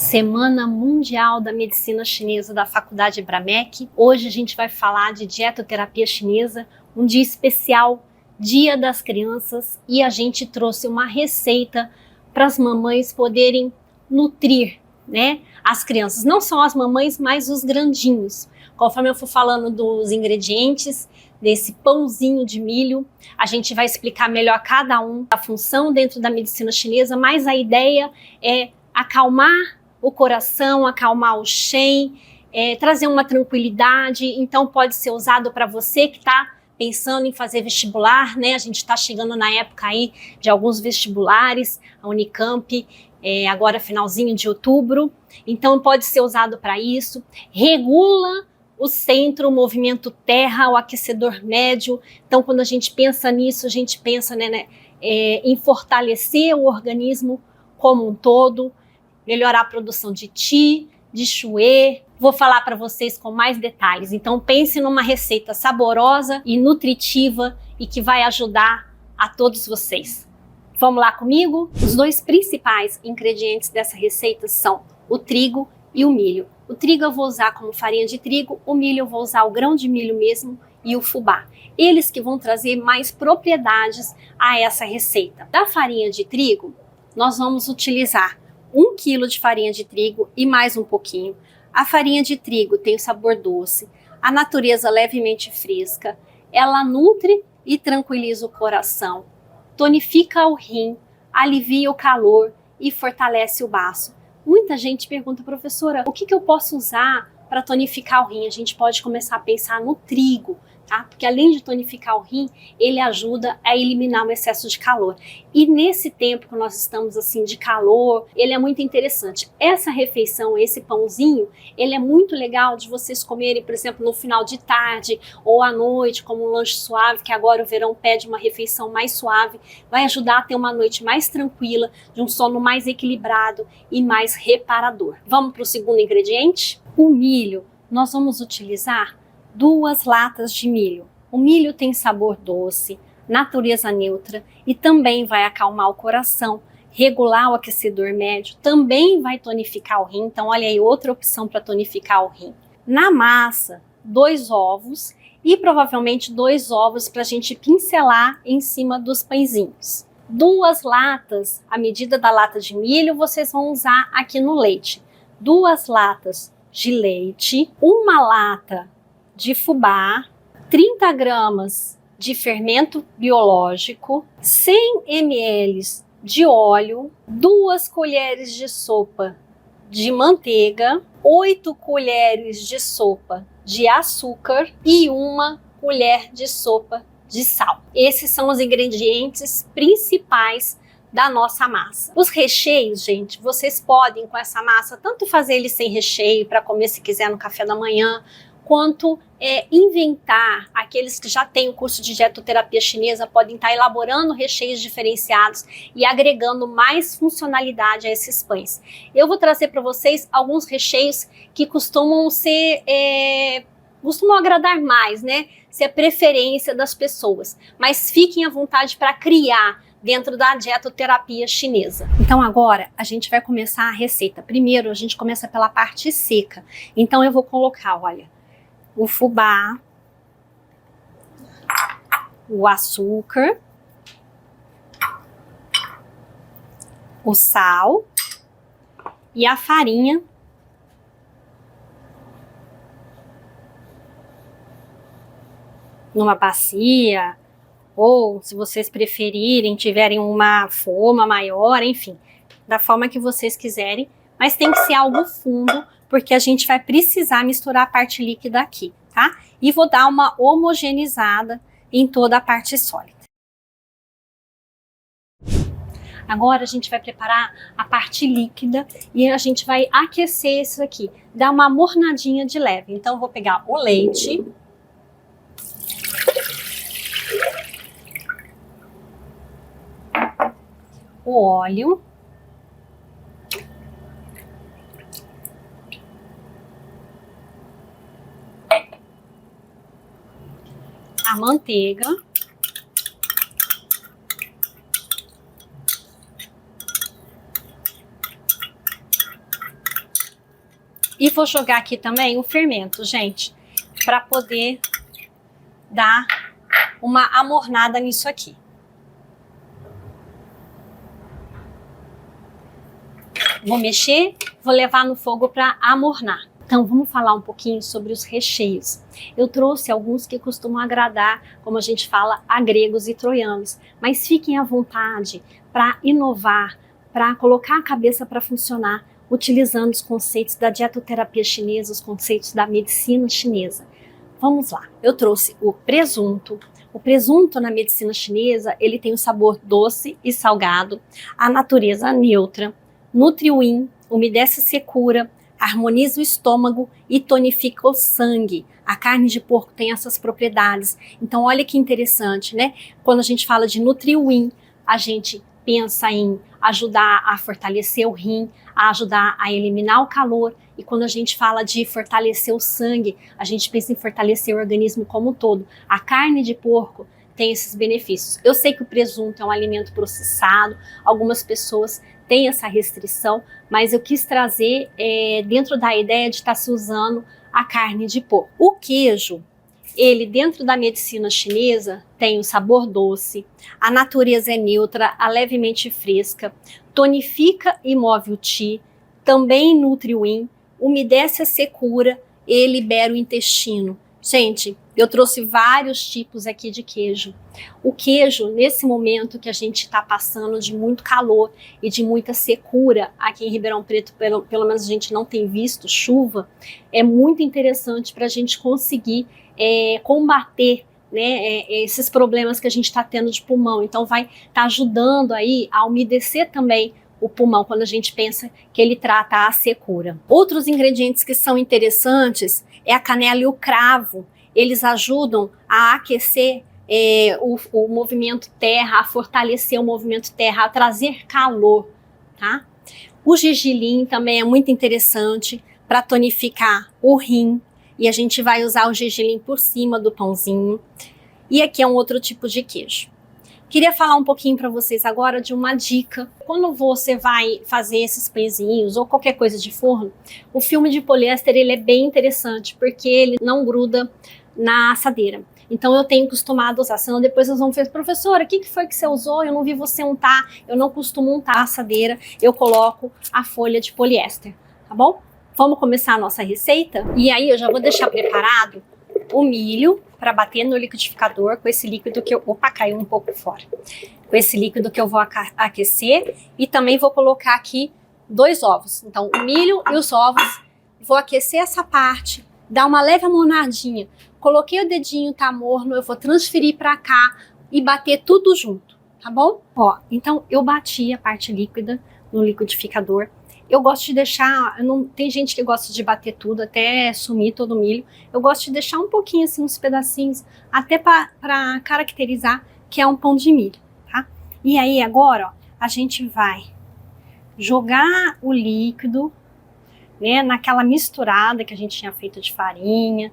Semana Mundial da Medicina Chinesa da Faculdade Bramec. Hoje a gente vai falar de dietoterapia chinesa, um dia especial, Dia das Crianças, e a gente trouxe uma receita para as mamães poderem nutrir, né, as crianças. Não só as mamães, mas os grandinhos. Conforme eu for falando dos ingredientes desse pãozinho de milho, a gente vai explicar melhor cada um, a função dentro da medicina chinesa, mas a ideia é acalmar o coração, acalmar o Shen, trazer uma tranquilidade. Então pode ser usado para você que está pensando em fazer vestibular, né? A gente está chegando na época aí de alguns vestibulares, a Unicamp, agora finalzinho de outubro, então pode ser usado para isso. Regula o centro, o movimento terra, o aquecedor médio. Então quando a gente pensa nisso, a gente pensa, em fortalecer o organismo como um todo, melhorar a produção de qi, de shui. Vou falar para vocês com mais detalhes. Então pense numa receita saborosa e nutritiva e que vai ajudar a todos vocês. Vamos lá comigo? Os dois principais ingredientes dessa receita são o trigo e o milho. O trigo eu vou usar como farinha de trigo, o milho eu vou usar o grão de milho mesmo e o fubá. Eles que vão trazer mais propriedades a essa receita. Da farinha de trigo, nós vamos utilizar 1 kg de farinha de trigo e mais um pouquinho. A farinha de trigo tem o sabor doce, a natureza levemente fresca, ela nutre e tranquiliza o coração, tonifica o rim, alivia o calor e fortalece o baço. Muita gente pergunta, professora, o que eu posso usar para tonificar o rim? A gente pode começar a pensar no trigo, tá? Porque além de tonificar o rim, ele ajuda a eliminar o excesso de calor. E nesse tempo que nós estamos assim de calor, ele é muito interessante. Essa refeição, esse pãozinho, ele é muito legal de vocês comerem, por exemplo, no final de tarde ou à noite, como um lanche suave, que agora o verão pede uma refeição mais suave, vai ajudar a ter uma noite mais tranquila, de um sono mais equilibrado e mais reparador. Vamos para o segundo ingrediente? O milho. Nós vamos utilizar 2 latas de milho. O milho tem sabor doce, natureza neutra e também vai acalmar o coração, regular o aquecedor médio, também vai tonificar o rim. Então olha aí outra opção para tonificar o rim. Na massa, 2 ovos e provavelmente 2 ovos para a gente pincelar em cima dos pãezinhos. 2 latas, a medida da lata de milho vocês vão usar aqui no leite. 2 latas de leite, 1 lata de fubá, 30 gramas de fermento biológico, 100 ml de óleo, 2 colheres de sopa de manteiga, 8 colheres de sopa de açúcar e 1 colher de sopa de sal. Esses são os ingredientes principais da nossa massa. Os recheios, gente, vocês podem com essa massa tanto fazer ele sem recheio para comer se quiser no café da manhã, quanto inventar. Aqueles que já têm o curso de dietoterapia chinesa podem estar elaborando recheios diferenciados e agregando mais funcionalidade a esses pães. Eu vou trazer para vocês alguns recheios que costumam ser, costumam agradar mais, né? Ser a preferência das pessoas. Mas fiquem à vontade para criar dentro da dietoterapia chinesa. Então agora a gente vai começar a receita. Primeiro a gente começa pela parte seca. Então eu vou colocar, olha, o fubá, o açúcar, o sal e a farinha numa bacia, ou se vocês preferirem, tiverem uma forma maior, enfim, da forma que vocês quiserem, mas tem que ser algo fundo, porque a gente vai precisar misturar a parte líquida aqui, tá? E vou dar uma homogeneizada em toda a parte sólida. Agora a gente vai preparar a parte líquida e a gente vai aquecer isso aqui, dar uma mornadinha de leve. Então eu vou pegar o leite, o óleo, a manteiga, E vou jogar aqui também o fermento, gente, para poder dar uma amornada nisso aqui. Vou mexer, vou levar no fogo para amornar. Então vamos falar um pouquinho sobre os recheios. Eu trouxe alguns que costumam agradar, como a gente fala, a gregos e troianos, mas fiquem à vontade para inovar, para colocar a cabeça para funcionar, utilizando os conceitos da dietoterapia chinesa, os conceitos da medicina chinesa. Vamos lá, eu trouxe o presunto. O presunto na medicina chinesa, ele tem o sabor doce e salgado, a natureza neutra, nutre o yin, umedece a secura, harmoniza o estômago e tonifica o sangue. A carne de porco tem essas propriedades. Então olha que interessante, né? Quando a gente fala de nutrir o yin, a gente pensa em ajudar a fortalecer o rim, a ajudar a eliminar o calor. E quando a gente fala de fortalecer o sangue, a gente pensa em fortalecer o organismo como um todo. A carne de porco tem esses benefícios. Eu sei que o presunto é um alimento processado, algumas pessoas têm essa restrição, mas eu quis trazer dentro da ideia de estar se usando a carne de porco. O queijo, ele dentro da medicina chinesa tem o sabor doce, a natureza é neutra, a levemente fresca, tonifica e move o qi, também nutre o yin, umedece a secura e libera o intestino. Gente, eu trouxe vários tipos aqui de queijo. O queijo, nesse momento que a gente está passando de muito calor e de muita secura, aqui em Ribeirão Preto, pelo menos a gente não tem visto chuva, é muito interessante para a gente conseguir combater, né, esses problemas que a gente está tendo de pulmão. Então vai estar ajudando aí a umedecer também o pulmão, quando a gente pensa que ele trata a secura. Outros ingredientes que são interessantes é a canela e o cravo. Eles ajudam a aquecer o movimento terra, a fortalecer o movimento terra, a trazer calor, tá? O gergelim também é muito interessante para tonificar o rim, e a gente vai usar o gergelim por cima do pãozinho. E aqui é um outro tipo de queijo. Queria falar um pouquinho para vocês agora de uma dica. Quando você vai fazer esses pãezinhos ou qualquer coisa de forno, o filme de poliéster ele é bem interessante porque ele não gruda na assadeira. Então eu tenho costumado usar, senão depois vocês vão ver, professora, o que foi que você usou? Eu não vi você untar, eu não costumo untar a assadeira, eu coloco a folha de poliéster, tá bom? Vamos começar a nossa receita? E aí eu já vou deixar preparado o milho para bater no liquidificador com esse líquido que eu... Opa, caiu um pouco fora. Com esse líquido que eu vou aquecer e também vou colocar aqui 2 ovos. Então o milho e os ovos, vou aquecer essa parte, dar uma leve amornadinha. Coloquei o dedinho, tá morno, eu vou transferir para cá e bater tudo junto, tá bom? Ó, então eu bati a parte líquida no liquidificador. Eu gosto de deixar, tem gente que gosta de bater tudo, até sumir todo o milho. Eu gosto de deixar um pouquinho assim, uns pedacinhos, até para caracterizar que é um pão de milho, tá? E aí agora, ó, a gente vai jogar o líquido, né, naquela misturada que a gente tinha feito de farinha.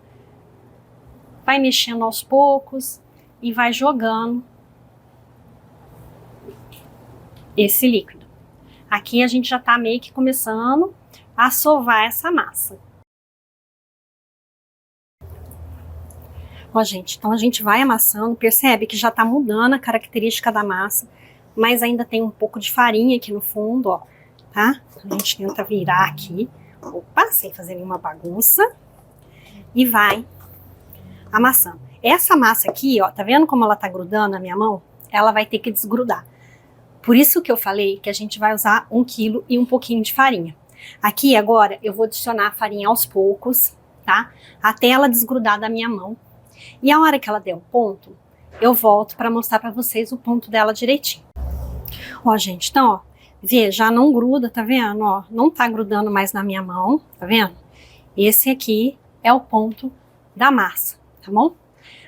Vai mexendo aos poucos e vai jogando esse líquido. Aqui a gente já tá meio que começando a sovar essa massa. Ó, gente, então a gente vai amassando, percebe que já tá mudando a característica da massa, mas ainda tem um pouco de farinha aqui no fundo, ó, tá? A gente tenta virar aqui, opa, sem fazer nenhuma bagunça, e vai amassando. Essa massa aqui, ó, tá vendo como ela tá grudando na minha mão? Ela vai ter que desgrudar. Por isso que eu falei que a gente vai usar 1 quilo e um pouquinho de farinha. Aqui agora eu vou adicionar a farinha aos poucos, tá? Até ela desgrudar da minha mão. E a hora que ela der o ponto, eu volto para mostrar para vocês o ponto dela direitinho. Ó, gente, então, ó, vê, já não gruda, tá vendo? Ó, não tá grudando mais na minha mão, tá vendo? Esse aqui é o ponto da massa, tá bom?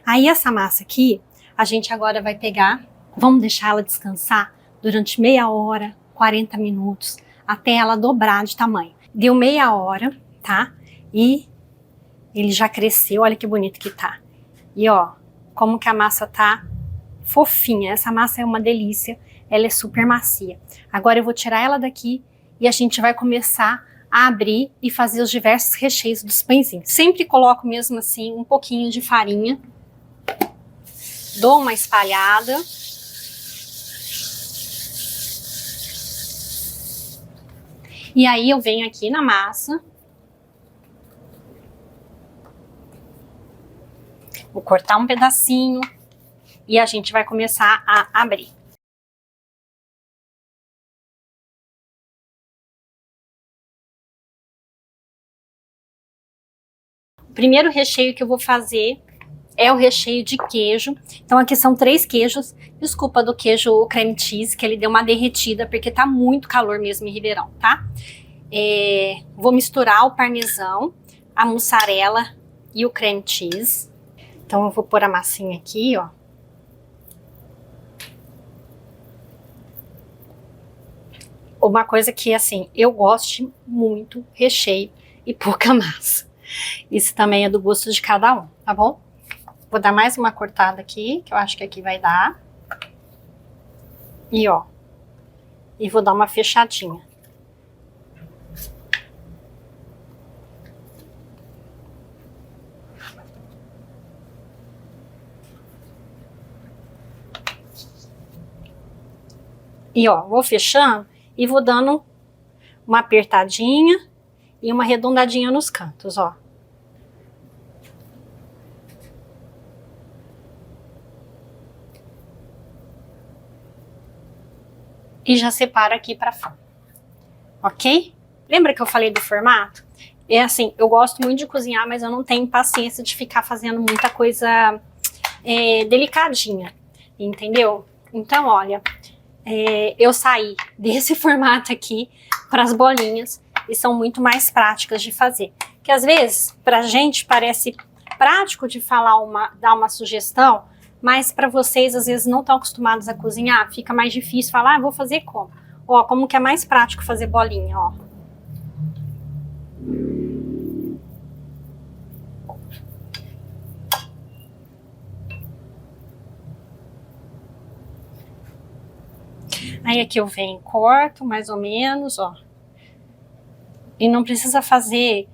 Aí essa massa aqui, a gente agora vai pegar, vamos deixar ela descansar durante meia hora, 40 minutos, até ela dobrar de tamanho. Deu meia hora, tá? E ele já cresceu, olha que bonito que tá. E ó, como que a massa tá fofinha. Essa massa é uma delícia, ela é super macia. Agora eu vou tirar ela daqui e a gente vai começar a abrir e fazer os diversos recheios dos pãezinhos. Sempre coloco mesmo assim um pouquinho de farinha, dou uma espalhada. E aí eu venho aqui na massa, vou cortar um pedacinho e a gente vai começar a abrir. O primeiro recheio que eu vou fazer é o recheio de queijo. Então aqui são 3 queijos. Desculpa do queijo creme cheese, que ele deu uma derretida, porque tá muito calor mesmo em Ribeirão, tá? Vou misturar o parmesão, a mussarela e o creme cheese. Então eu vou pôr a massinha aqui, ó. Uma coisa que, assim, eu gosto muito, recheio e pouca massa. Isso também é do gosto de cada um, tá bom? Vou dar mais uma cortada aqui, que eu acho que aqui vai dar. E ó, e vou dar uma fechadinha. E ó, vou fechando e vou dando uma apertadinha e uma arredondadinha nos cantos, ó. E já separo aqui para fora, ok? Lembra que eu falei do formato? É assim, eu gosto muito de cozinhar, mas eu não tenho paciência de ficar fazendo muita coisa delicadinha, entendeu? Então, olha, eu saí desse formato aqui para as bolinhas e são muito mais práticas de fazer. Que às vezes, pra gente parece prático de falar dar uma sugestão, mas para vocês, às vezes, não estão acostumados a cozinhar, fica mais difícil falar, vou fazer como? Ó, como que é mais prático fazer bolinha, ó. Aí aqui eu venho, corto mais ou menos, ó. E não precisa fazer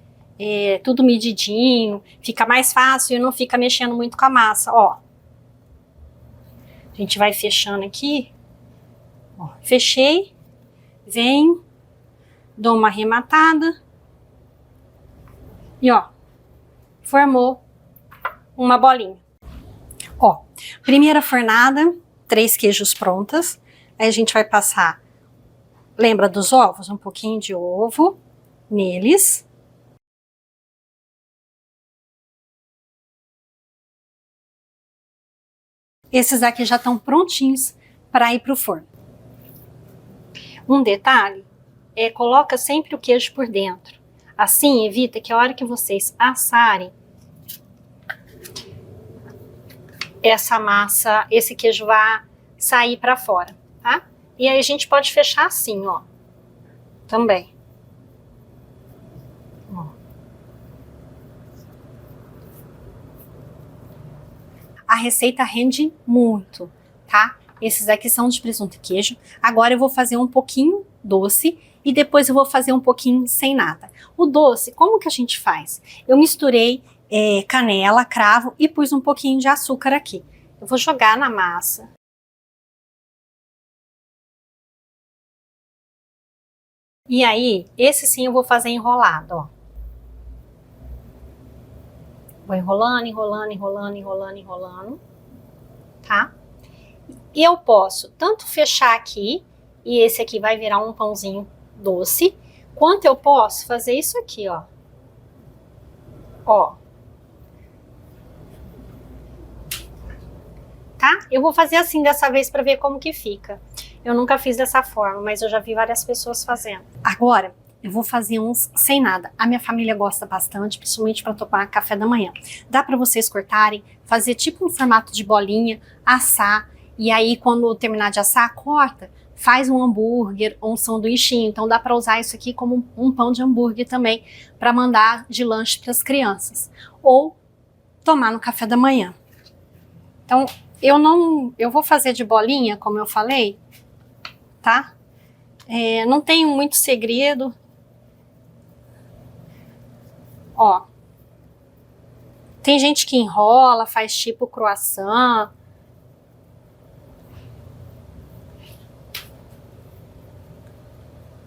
tudo medidinho, fica mais fácil e não fica mexendo muito com a massa, ó. A gente vai fechando aqui, ó, fechei, venho, dou uma arrematada e ó, formou uma bolinha. Ó, primeira fornada, 3 queijos prontas, aí a gente vai passar, lembra dos ovos? Um pouquinho de ovo neles. Esses aqui já estão prontinhos para ir para o forno. Um detalhe, coloca sempre o queijo por dentro. Assim, evita que a hora que vocês assarem, essa massa, esse queijo vá sair para fora, tá? E aí a gente pode fechar assim, ó, também. Ó. A receita rende muito, tá? Esses aqui são de presunto e queijo. Agora eu vou fazer um pouquinho doce e depois eu vou fazer um pouquinho sem nada. O doce, como que a gente faz? Eu misturei canela, cravo e pus um pouquinho de açúcar aqui. Eu vou jogar na massa. E aí, esse sim eu vou fazer enrolado, ó. Vou enrolando, enrolando, enrolando, enrolando, enrolando, tá? E eu posso tanto fechar aqui, e esse aqui vai virar um pãozinho doce, quanto eu posso fazer isso aqui, ó. Ó. Tá? Eu vou fazer assim dessa vez para ver como que fica. Eu nunca fiz dessa forma, mas eu já vi várias pessoas fazendo. Agora, eu vou fazer uns sem nada. A minha família gosta bastante, principalmente para tomar café da manhã. Dá para vocês cortarem, fazer tipo um formato de bolinha, assar, e aí quando terminar de assar, corta, faz um hambúrguer ou um sanduichinho. Então dá para usar isso aqui como um pão de hambúrguer também, para mandar de lanche para as crianças. Ou tomar no café da manhã. Então, eu vou fazer de bolinha, como eu falei, tá? Não tenho muito segredo. Ó. Tem gente que enrola, faz tipo croissant.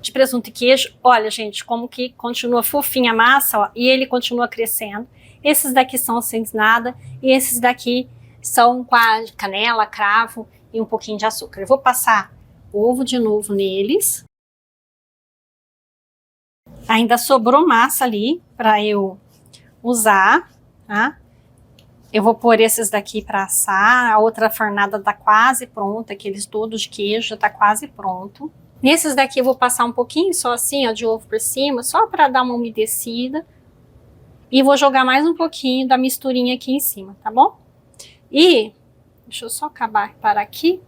De presunto e queijo, olha, gente, como que continua fofinha a massa, ó, e ele continua crescendo. Esses daqui são sem nada, e esses daqui são com a canela, cravo e um pouquinho de açúcar. Eu vou passar ovo de novo neles. Ainda sobrou massa ali para eu usar, tá? Eu vou pôr esses daqui para assar, a outra fornada tá quase pronta, aqueles todos de queijo já tá quase pronto. Nesses daqui eu vou passar um pouquinho só assim, ó, de ovo por cima, só para dar uma umedecida. E vou jogar mais um pouquinho da misturinha aqui em cima, tá bom? E, deixa eu só parar aqui.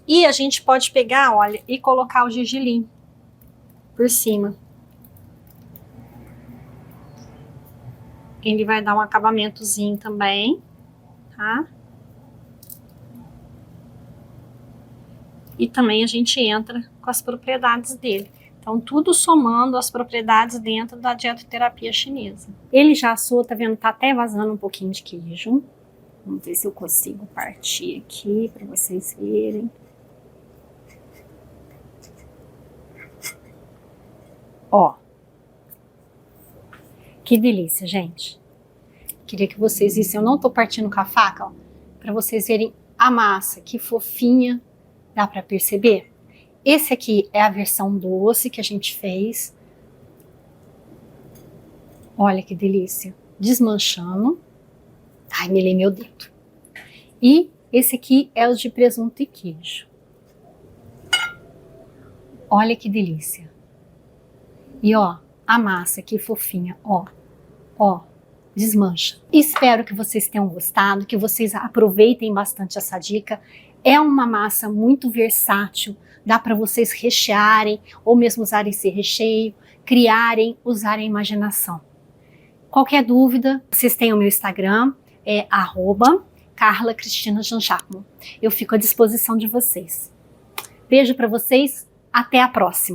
E a gente pode pegar, olha, e colocar o gergelim por cima. Ele vai dar um acabamentozinho também, tá? E também a gente entra com as propriedades dele. Então, tudo somando as propriedades dentro da dietoterapia chinesa. Ele já assou, tá vendo? Tá até vazando um pouquinho de queijo. Vamos ver se eu consigo partir aqui para vocês verem. Ó. Que delícia, gente. Queria que vocês vissem. Eu não tô partindo com a faca, ó, para vocês verem a massa, que fofinha. Dá para perceber? Esse aqui é a versão doce que a gente fez. Olha que delícia. Desmanchando. Ai, melei meu dedo. E esse aqui é o de presunto e queijo. Olha que delícia. E ó, a massa que fofinha, ó. Ó, desmancha. Espero que vocês tenham gostado, que vocês aproveitem bastante essa dica. É uma massa muito versátil, dá para vocês rechearem ou mesmo usarem esse recheio, criarem, usarem a imaginação. Qualquer dúvida, vocês têm o meu Instagram, é @CarlaCristinaJanJacmo. Eu fico à disposição de vocês. Beijo para vocês, até a próxima!